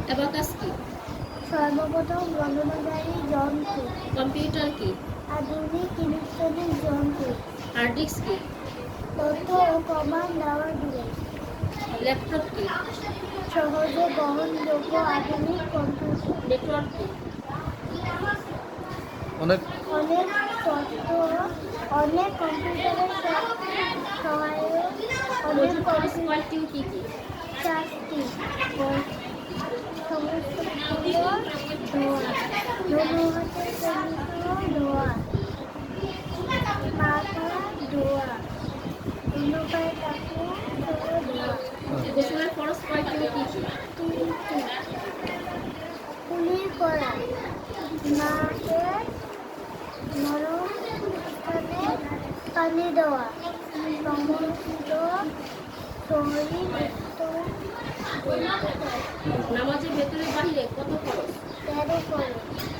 Abacus কি? সর্বপ্রথম গণনাকারী যন্ত্র। কম্পিউটার কি? আধুনিক ইলেকট্রনিক যন্ত্র। হার্ড ডিস্ক কি? তথ্য ও কমান্ড দেওয়ার ডিভাইস। ল্যাপটপ কি? সহজে বহনযোগ্য আধুনিক কম্পিউটার। নেটওয়ার্ক কি? অনেক অনেক কম্পিউটারের সহায়ক অনেক খরচ কয়টি কি কি? 4টি। সমস্ত ধোয়া ধনুহাতে ধোয়া মাথা ধোয়া ধনুপায় টাকু ধোয়া। গোসলের খরচ কয়টি কি কি? 3টি। কুলির করা নাকে নরম স্থানে পানি দেওয়া সমস্ত শরীর উত্তম। নামাজের ভেতরে বাহিরে কত খরচ? 13 করে।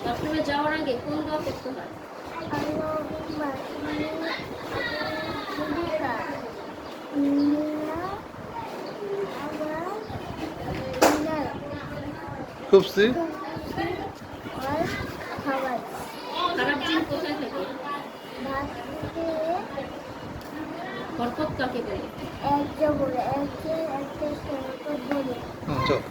বাথরুমে যাওয়ার আগে কোন দোয়া করতে হয়? আল্লাহুম্মা ইন্নী আ'উযুবিকা খুবসি খারাপ জিন কোথায় থাকে? বরকত কাকে বলে? এক জবর এক একটা বলে। চল।